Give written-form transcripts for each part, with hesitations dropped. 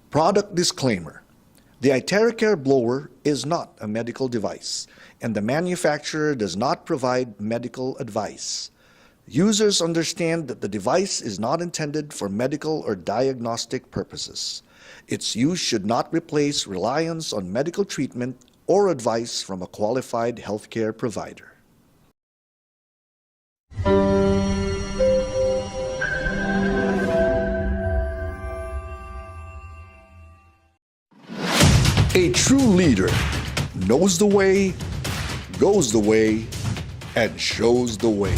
Product disclaimer. The Iteracare blower is not a medical device, and the manufacturer does not provide medical advice. Users understand that the device is not intended for medical or diagnostic purposes. Its use should not replace reliance on medical treatment or advice from a qualified healthcare provider. A true leader knows the way, goes the way, and shows the way.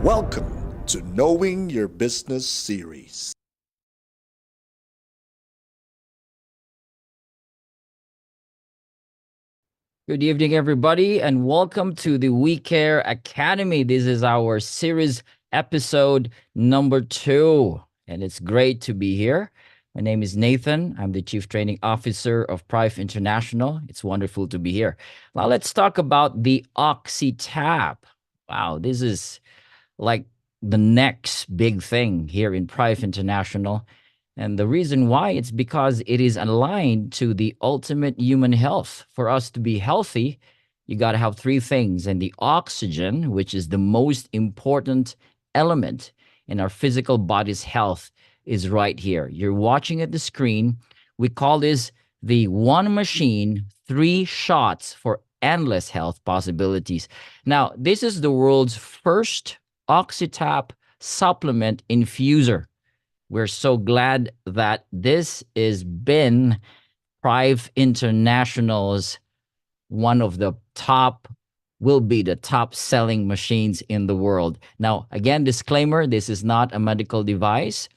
Welcome to Knowing Your Business series. Good evening, everybody, and welcome to the WeCare Academy. This is our series episode number 2, and it's great to be here. My name is Nathan. I'm the Chief Training Officer of Prive International. It's wonderful to be here. Now, let's talk about the Oxytap. Wow, this is like the next big thing here in Prive International. And the reason why, it's because it is aligned to the ultimate human health. For us to be healthy, you got to have 3 things. And the oxygen, which is the most important element in our physical body's health, is right here. You're watching at the screen. We call this the one machine, 3 shots for endless health possibilities. Now, this is the world's first Oxytap supplement infuser. We're so glad that this has been Prive International's one of the top, will be the top selling machines in the world. Now, again, disclaimer, this is not a medical device.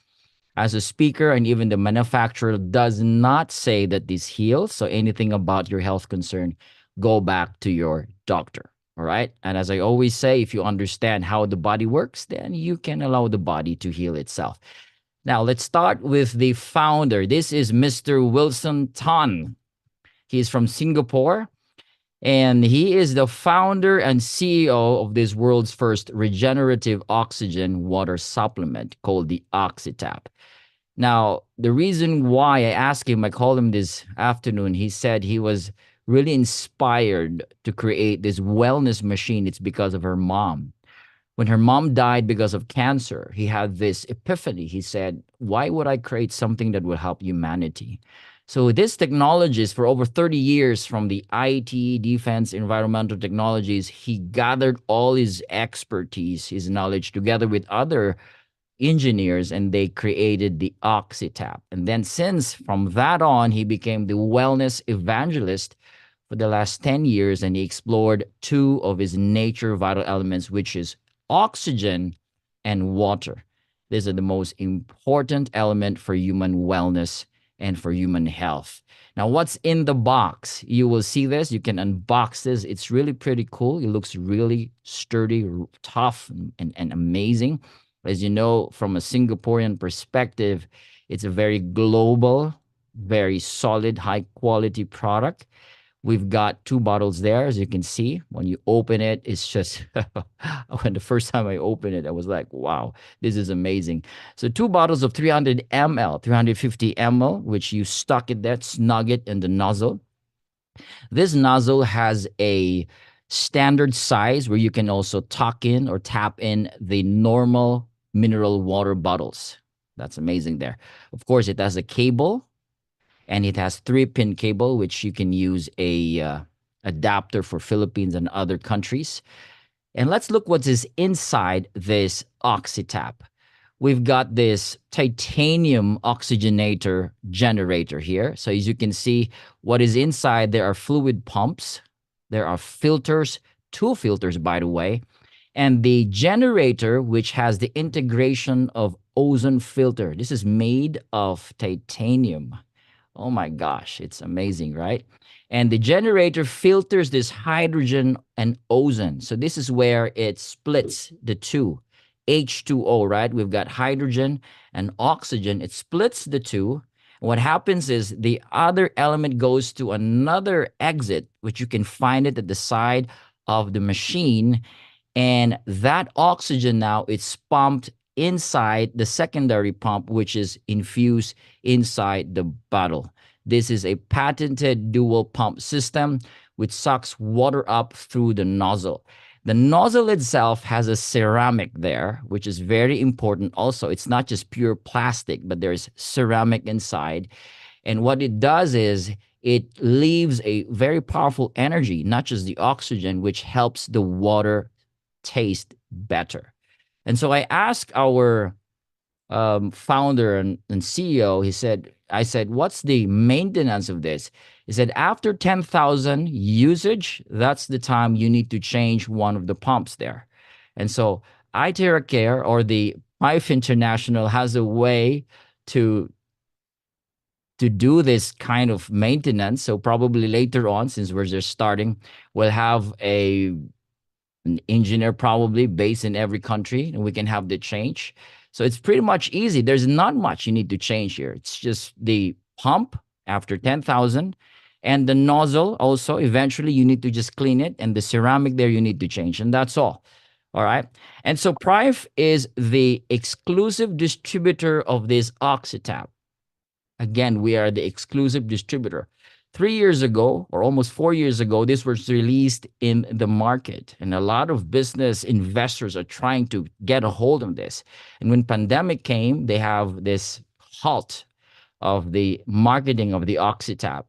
As a speaker, and even the manufacturer does not say that this heals. So anything about your health concern, go back to your doctor. All right. And as I always say, if you understand how the body works, then you can allow the body to heal itself. Now, let's start with the founder. This is Mr. Wilson Tan. He's from Singapore, and he is the founder and CEO of this world's first regenerative oxygen water supplement called the Oxytap. Now, the reason why I asked him, I called him this afternoon, he said he was really inspired to create this wellness machine. It's because of her mom. When her mom died because of cancer, he had this epiphany. He said, why would I create something that would help humanity? So this technologist, for over 30 years from the IT, defense, environmental technologies, he gathered all his expertise, his knowledge together with other engineers, and they created the Oxytap. And then since from that on, he became the wellness evangelist for the last 10 years, and he explored 2 of his nature vital elements, which is oxygen and water. These are the most important element for human wellness and for human health. Now, what's in the box? You will see this. You can unbox this. It's really pretty cool. It looks really sturdy, tough, and amazing. As you know, from a Singaporean perspective, it's a very global, very solid, high-quality product. We've got 2 bottles there, as you can see. When you open it, it's just, when the first time I opened it, I was like, wow, this is amazing. So 2 bottles of 300 ml, 350 ml, which you stuck it there, snug it in the nozzle. This nozzle has a standard size where you can also tuck in or tap in the normal mineral water bottles. That's amazing there. Of course, it has a cable, and it has 3-pin cable, which you can use a adapter for Philippines and other countries. And let's look what is inside this Oxytap. We've got this titanium oxygenator generator here. So as you can see, what is inside, there are fluid pumps, there are filters, 2 filters, by the way, and the generator, which has the integration of ozone filter. This is made of titanium. Oh my gosh, it's amazing, right? And the generator filters this hydrogen and ozone. So this is where it splits the 2. H2O, right? We've got hydrogen and oxygen. It splits the 2 What happens is the other element goes to another exit, which you can find it at the side of the machine, and that oxygen now it's pumped inside the secondary pump, which is infused inside the bottle. This is a patented dual pump system which sucks water up through the nozzle. The nozzle itself has a ceramic there, which is very important also. It's not just pure plastic, but there's ceramic inside. And what it does is it leaves a very powerful energy, not just the oxygen, which helps the water taste better. And so I asked our founder and CEO, I said, what's the maintenance of this? He said, after 10,000 usage, that's the time you need to change one of the pumps there. And so iTerracare or the Pipe International has a way to do this kind of maintenance. So probably later on, since we're just starting, we'll have an engineer probably based in every country, and we can have the change. So it's pretty much easy. There's not much you need to change here. It's just the pump after 10,000 and the nozzle also. Eventually, you need to just clean it, and the ceramic there you need to change, and that's all. All right. And so Prive is the exclusive distributor of this Oxytap. Again, we are the exclusive distributor. 3 years ago, or almost 4 years ago, this was released in the market, and a lot of business investors are trying to get a hold of this. And when pandemic came, they have this halt of the marketing of the Oxytap.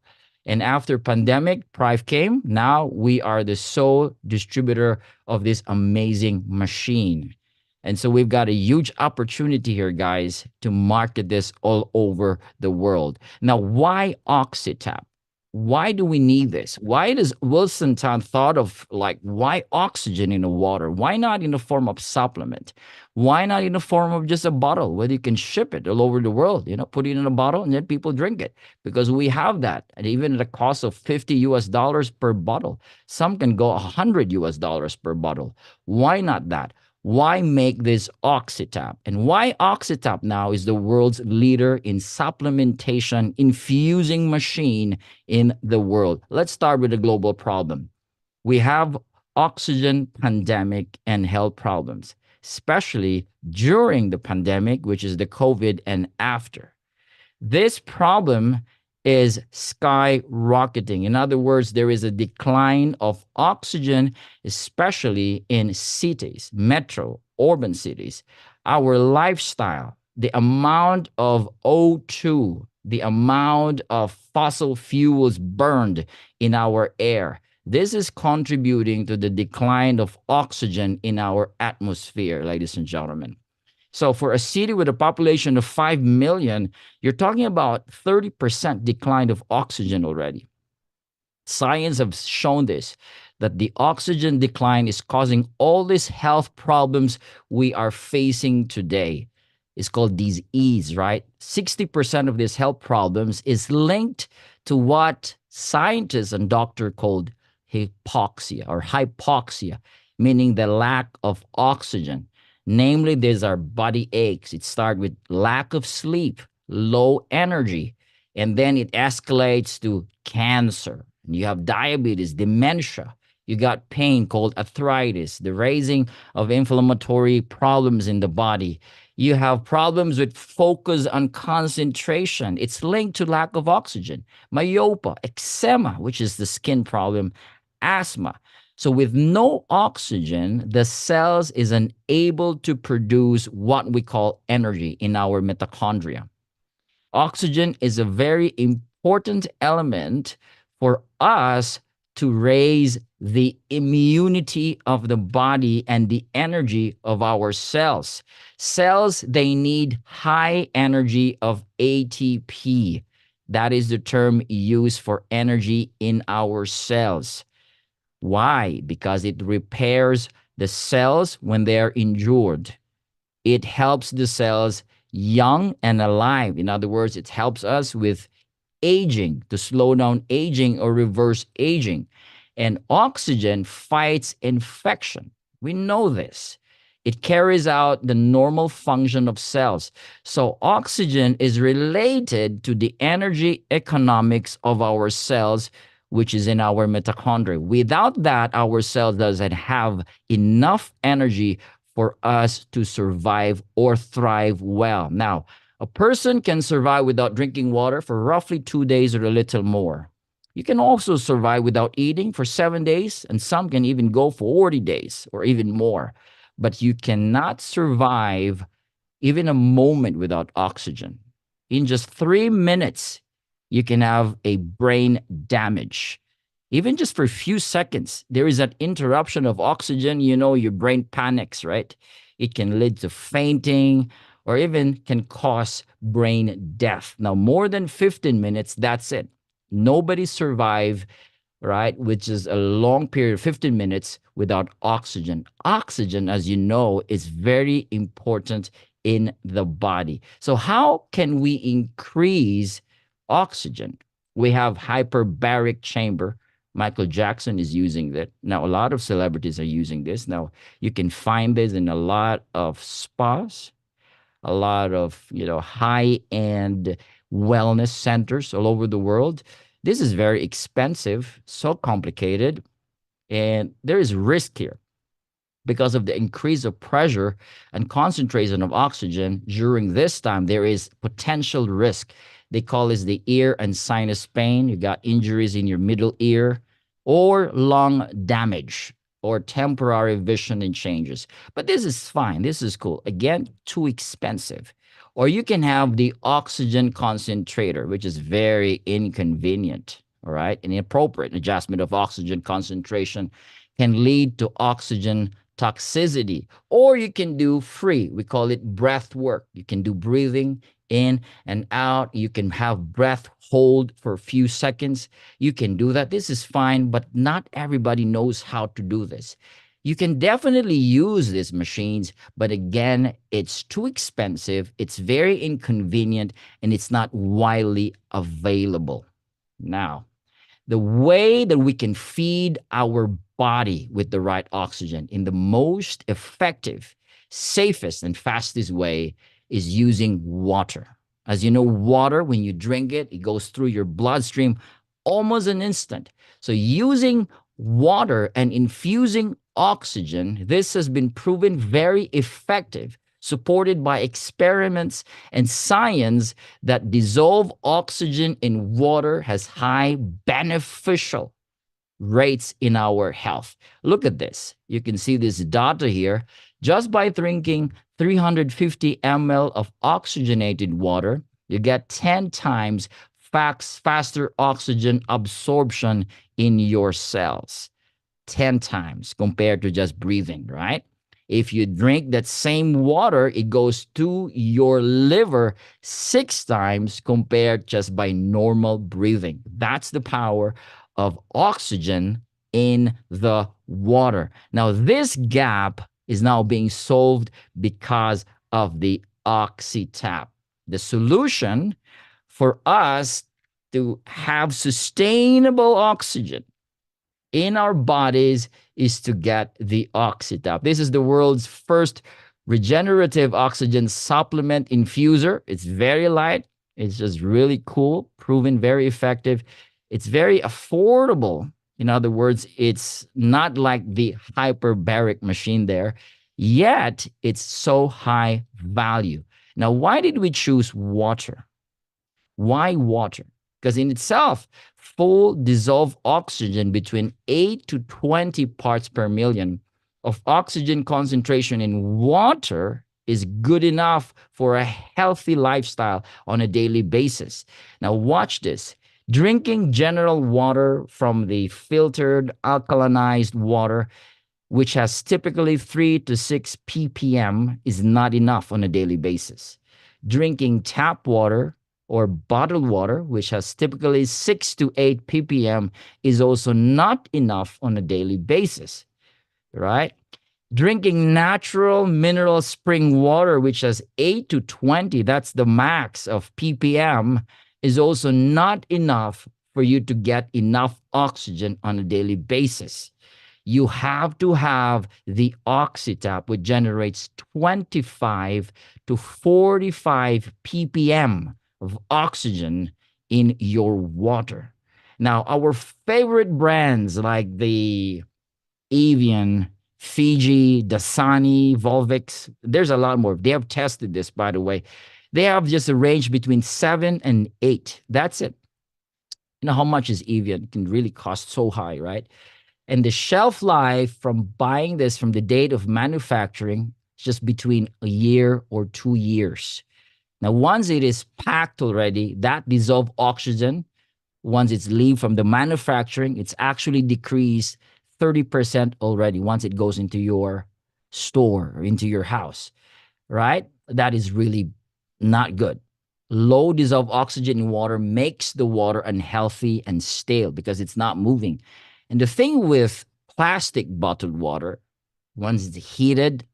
And after pandemic, Prive came. Now we are the sole distributor of this amazing machine. And so we've got a huge opportunity here, guys, to market this all over the world. Now, why Oxytap? Why do we need this? Why does Wilson Town thought of like, why oxygen in the water? Why not in the form of supplement? Why not in the form of just a bottle where you can ship it all over the world, put it in a bottle and then people drink it? Because we have that. And even at a cost of $50 per bottle, some can go $100 per bottle. Why not that? Why make this Oxytap? And why Oxytap now is the world's leader in supplementation infusing machine in the world. Let's start with a global problem. We have oxygen pandemic and health problems, especially during the pandemic, which is the COVID and after. This problem is skyrocketing. In other words, there is a decline of oxygen, especially in cities, metro, urban cities. Our lifestyle, the amount of O2, the amount of fossil fuels burned in our air, this is contributing to the decline of oxygen in our atmosphere, ladies and gentlemen. So for a city with a population of 5 million, you're talking about 30% decline of oxygen already. Science has shown this, that the oxygen decline is causing all these health problems we are facing today. It's called disease, right? 60% of these health problems is linked to what scientists and doctors called hypoxia or hypoxia, meaning the lack of oxygen. Namely, there's our body aches. It starts with lack of sleep, low energy, and then it escalates to cancer. You have diabetes, dementia. You got pain called arthritis, the raising of inflammatory problems in the body. You have problems with focus and concentration. It's linked to lack of oxygen. Myopia, eczema, which is the skin problem, asthma. So with no oxygen, the cells is unable to produce what we call energy in our mitochondria. Oxygen is a very important element for us to raise the immunity of the body and the energy of our cells. Cells, they need high energy of ATP. That is the term used for energy in our cells. Why? Because it repairs the cells when they're injured. It helps the cells young and alive. In other words, it helps us with aging, to slow down aging or reverse aging. And oxygen fights infection. We know this. It carries out the normal function of cells. So oxygen is related to the energy economics of our cells, which is in our mitochondria. Without that, our cell doesn't have enough energy for us to survive or thrive well. Now, a person can survive without drinking water for roughly 2 days or a little more. You can also survive without eating for 7 days, and some can even go for 40 days or even more. But you cannot survive even a moment without oxygen. In just 3 minutes, you can have a brain damage. Even just for a few seconds, there is an interruption of oxygen, your brain panics, right? It can lead to fainting or even can cause brain death. Now, more than 15 minutes, that's it. Nobody survive, right? Which is a long period, 15 minutes without oxygen. Oxygen, as you know, is very important in the body. So, how can we increase oxygen? We have hyperbaric chamber. Michael Jackson is using that. Now, a lot of celebrities are using this. Now, you can find this in a lot of spas, a lot of high-end wellness centers all over the world. This is very expensive, so complicated, and there is risk here because of the increase of pressure and concentration of oxygen during this time. There is potential risk. They call this the ear and sinus pain. You got injuries in your middle ear or lung damage or temporary vision and changes. But this is fine. This is cool. Again, too expensive. Or you can have the oxygen concentrator, which is very inconvenient. All right. An inappropriate adjustment of oxygen concentration can lead to oxygen toxicity. Or you can do free. We call it breath work. You can do breathing in and out. You can have breath hold for a few seconds. You can do that. This is fine, but not everybody knows how to do this. You can definitely use these machines, but again, it's too expensive, it's very inconvenient, and it's not widely available. Now, the way that we can feed our body with the right oxygen in the most effective, safest, and fastest way is using water. As you know, water, when you drink it, it goes through your bloodstream almost an instant. So using water and infusing oxygen, this has been proven very effective, supported by experiments and science that dissolve oxygen in water has high beneficial rates in our health. Look at this. You can see this data here. Just by drinking 350 ml of oxygenated water, you get 10 times faster oxygen absorption in your cells. 10 times compared to just breathing, right? If you drink that same water, it goes to your liver 6 times compared just by normal breathing. That's the power of oxygen in the water. Now, this gap is now being solved because of the Oxytap. The solution for us to have sustainable oxygen in our bodies is to get the Oxytap. This is the world's first regenerative oxygen supplement infuser. It's very light. It's just really cool, proven very effective. It's very affordable. In other words, it's not like the hyperbaric machine there, yet it's so high value. Now, why did we choose water? Why water? Because in itself, full dissolved oxygen between 8 to 20 parts per million of oxygen concentration in water is good enough for a healthy lifestyle on a daily basis. Now, watch this. Drinking general water from the filtered alkalinized water, which has typically 3 to 6 ppm, is not enough on a daily basis. Drinking tap water or bottled water, which has typically 6 to 8 ppm, is also not enough on a daily basis, right? Drinking natural mineral spring water, which has 8 to 20, that's the max of ppm, is also not enough for you to get enough oxygen on a daily basis. You have to have the Oxytap, which generates 25 to 45 ppm of oxygen in your water. Now, our favorite brands like the Evian, Fiji, Dasani, Volvix, there's a lot more. They have tested this, by the way. They have just a range between 7 and 8. That's it. You know how much is Evian? It can really cost so high, right? And the shelf life from buying this from the date of manufacturing is just between a year or 2 years. Now, once it is packed already, that dissolved oxygen, once it's leave from the manufacturing, it's actually decreased 30% already once it goes into your store or into your house, right? That is really not good. Low dissolved oxygen in water makes the water unhealthy and stale because it's not moving. And the thing with plastic bottled water, once it's heated,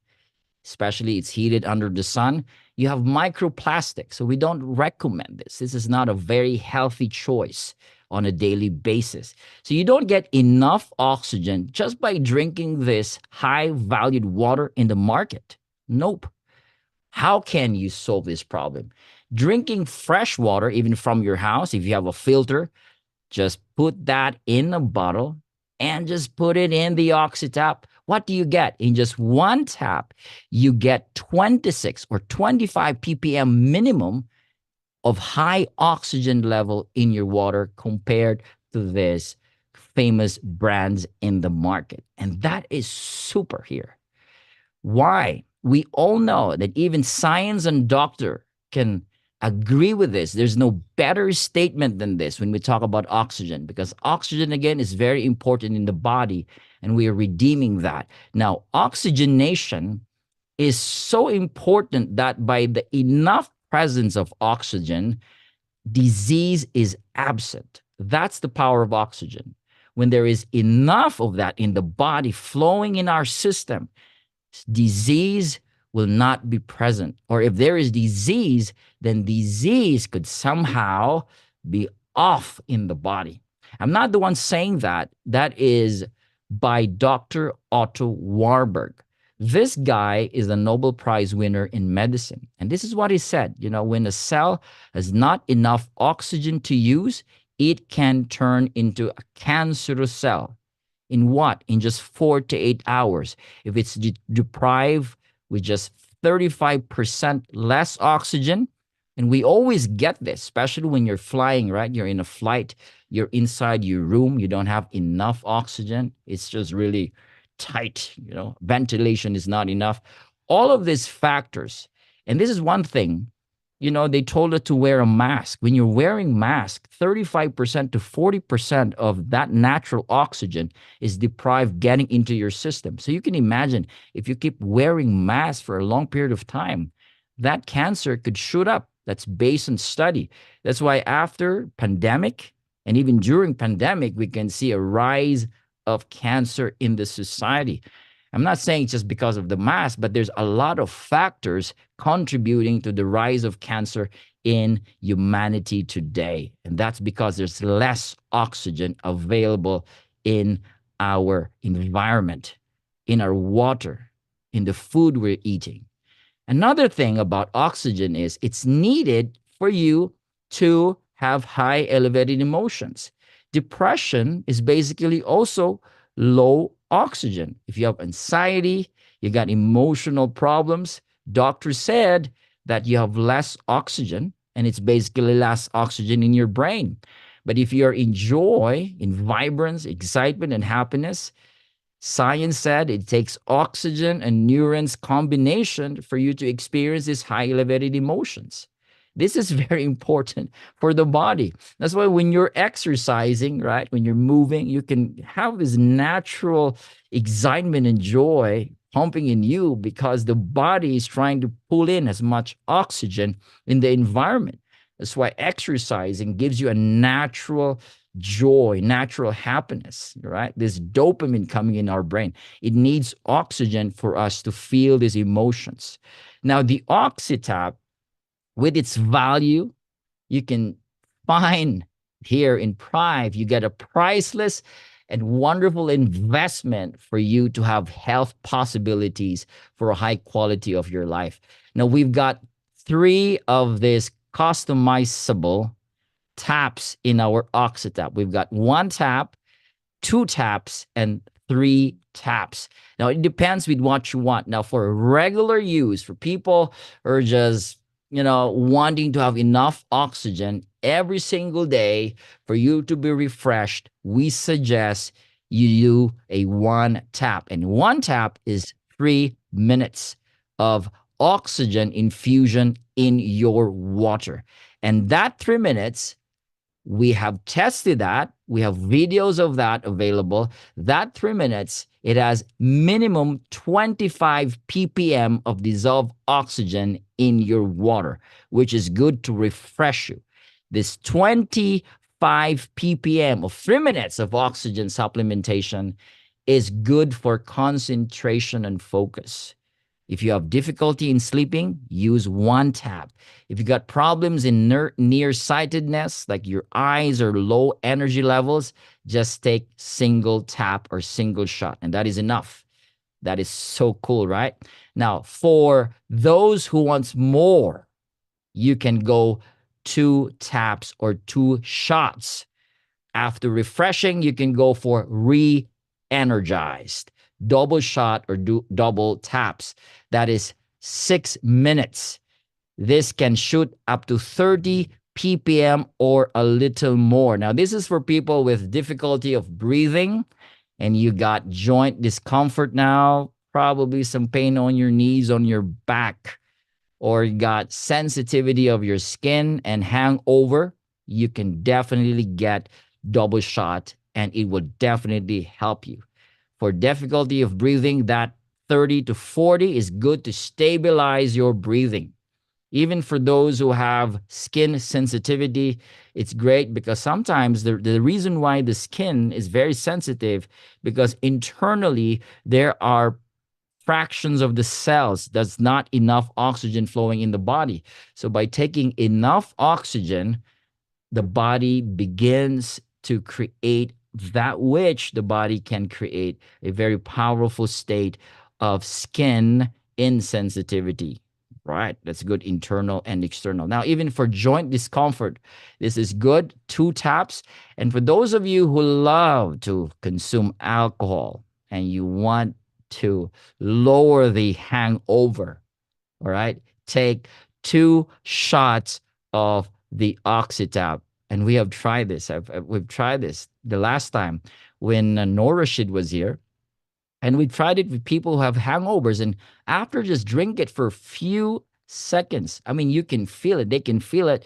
especially it's heated under the sun, you have microplastics. So we don't recommend this. This is not a very healthy choice on a daily basis. So you don't get enough oxygen just by drinking this high valued water in the market. Nope. How can you solve this problem? Drinking fresh water, even from your house, if you have a filter, just put that in a bottle and just put it in the Oxytap. What do you get? In just one tap, you get 26 or 25 ppm minimum of high oxygen level in your water compared to this famous brands in the market. And that is super here. Why? We all know that even science and doctor can agree with this. There's no better statement than this when we talk about oxygen, because oxygen, again, is very important in the body, and we are redeeming that. Now, oxygenation is so important that by the enough presence of oxygen, disease is absent. That's the power of oxygen. When there is enough of that in the body flowing in our system, disease will not be present. Or if there is disease, then disease could somehow be off in the body. I'm not the one saying that. That is by Dr. Otto Warburg. This guy is a Nobel Prize winner in medicine. And this is what he said. You know, when a cell has not enough oxygen to use, it can turn into a cancerous cell. In what? In just 4 to 8 hours. If it's deprived with just 35% less oxygen, and we always get this, especially when you're flying, right? You're in a flight, you're inside your room, you don't have enough oxygen. It's just really tight, you know, ventilation is not enough. All of these factors, and this is one thing, you know, they told us to wear a mask. When you're wearing mask, 35% to 40% of that natural oxygen is deprived getting into your system. So you can imagine if you keep wearing masks for a long period of time, that cancer could shoot up. That's based on study. That's why after pandemic and even during pandemic, we can see a rise of cancer in the society. I'm not saying just because of the mask, but there's a lot of factors contributing to the rise of cancer in humanity today. And that's because there's less oxygen available in our environment, in our water, in the food we're eating. Another thing about oxygen is it's needed for you to have high elevated emotions. Depression is basically also low oxygen. If you have anxiety, you got emotional problems, doctor said that you have less oxygen, and it's basically less oxygen in your brain. But if you're in joy, in vibrance, excitement, and happiness, science said it takes oxygen and neurons combination for you to experience these high elevated emotions. This is very important for the body. That's why when you're exercising, right, when you're moving, you can have this natural excitement and joy pumping in you because the body is trying to pull in as much oxygen in the environment. That's why exercising gives you a natural joy, natural happiness, right? This dopamine coming in our brain. It needs oxygen for us to feel these emotions. Now, the Oxytap, with its value, you can find here in Prive, you get a priceless and wonderful investment for you to have health possibilities for a high quality of your life. Now, we've got 3 of these customizable taps in our Oxytap. We've got 1 tap, 2 taps, and 3 taps. Now, it depends with what you want. Now, for regular use, for people who are just, wanting to have enough oxygen every single day for you to be refreshed, we suggest you do a 1 tap. And 1 tap is 3 minutes of oxygen infusion in your water. And that 3 minutes, we have tested that. We have videos of that available. That 3 minutes, it has minimum 25 ppm of dissolved oxygen in your water, which is good to refresh you. This 25 ppm of 3 minutes of oxygen supplementation is good for concentration and focus. If you have difficulty in sleeping, use 1 tap. If you got problems in nearsightedness, like your eyes or low energy levels, just take single tap or single shot, and that is enough. That is so cool, right? Now, for those who wants more, you can go 2 taps or 2 shots. After refreshing, you can go for re-energized, double shot or double taps. That is 6 minutes. This can shoot up to 30 ppm or a little more. Now, this is for people with difficulty of breathing, and you got joint discomfort now, probably some pain on your knees, on your back, or you got sensitivity of your skin and hangover. You can definitely get double shot, and it will definitely help you. For difficulty of breathing, that 30 to 40 is good to stabilize your breathing. Even for those who have skin sensitivity, it's great because sometimes the reason why the skin is very sensitive, because internally there are fractions of the cells that's not enough oxygen flowing in the body. So by taking enough oxygen, the body begins to create that which the body can create, a very powerful state of skin insensitivity. Right, that's good, internal and external. Now, even for joint discomfort, this is good, 2 taps. And for those of you who love to consume alcohol and you want to lower the hangover, all right, take 2 shots of the Oxytap. And we have tried this. We've tried this the last time when Norashid was here. And we tried it with people who have hangovers. And after just drink it for a few seconds, I mean, you can feel it. They can feel it.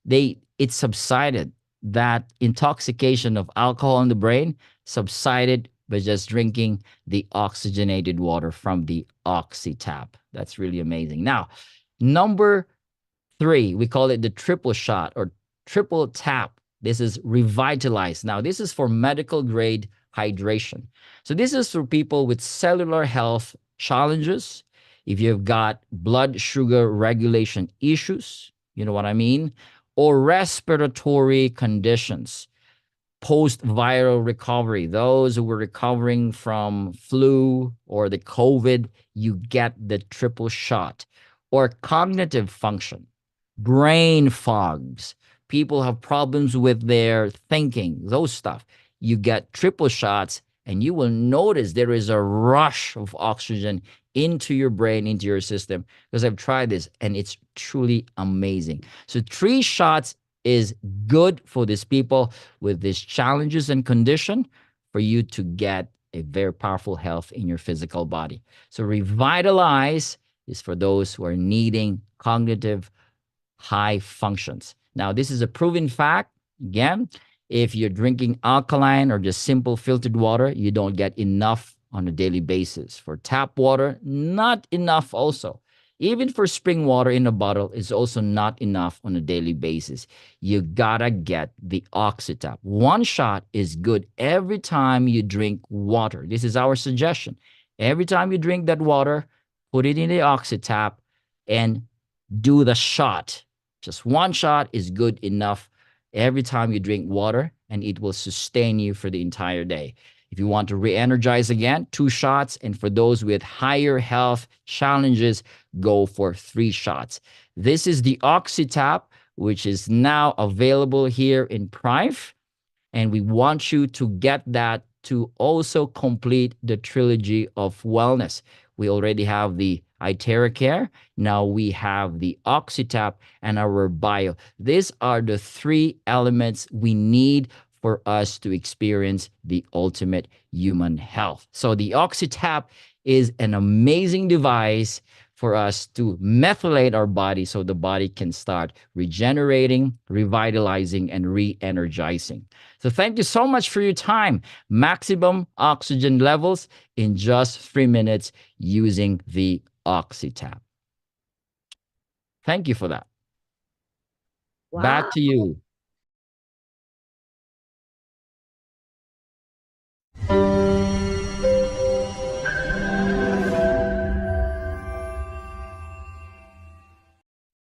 It subsided. That intoxication of alcohol in the brain subsided by just drinking the oxygenated water from the Oxytap. That's really amazing. Now, number 3, we call it the triple shot or triple tap. This is revitalized. Now, this is for medical grade hydration. So this is for people with cellular health challenges. If you've got blood sugar regulation issues, you know what I mean, or respiratory conditions, post-viral recovery, those who were recovering from flu or the COVID, you get the triple shot. Or cognitive function, brain fogs, people have problems with their thinking, those stuff. You get triple shots, and you will notice there is a rush of oxygen into your brain, into your system, because I've tried this, and it's truly amazing. So 3 shots is good for these people with these challenges and condition for you to get a very powerful health in your physical body. So revitalize is for those who are needing cognitive high functions. Now, this is a proven fact. Again, if you're drinking alkaline or just simple filtered water, you don't get enough on a daily basis. For tap water, not enough also. Even for spring water in a bottle is also not enough on a daily basis. You gotta get the Oxytap. 1 shot is good every time you drink water. This is our suggestion. Every time you drink that water, put it in the Oxytap and do the shot. Just 1 shot is good enough every time you drink water. and it will sustain you for the entire day. If you want to re energize again, 2 shots. And for those with higher health challenges, go for 3 shots. This is the Oxytap, which is now available here in Prive. And we want you to get that to also complete the trilogy of wellness. We already have the Iteracare. Now we have the Oxytap and our bio. These are the 3 elements we need for us to experience the ultimate human health. So the Oxytap is an amazing device for us to methylate our body so the body can start regenerating, revitalizing, and re energizing. So, thank you so much for your time. Maximum oxygen levels in just 3 minutes using the Oxytap. Thank you for that. Wow. Back to you.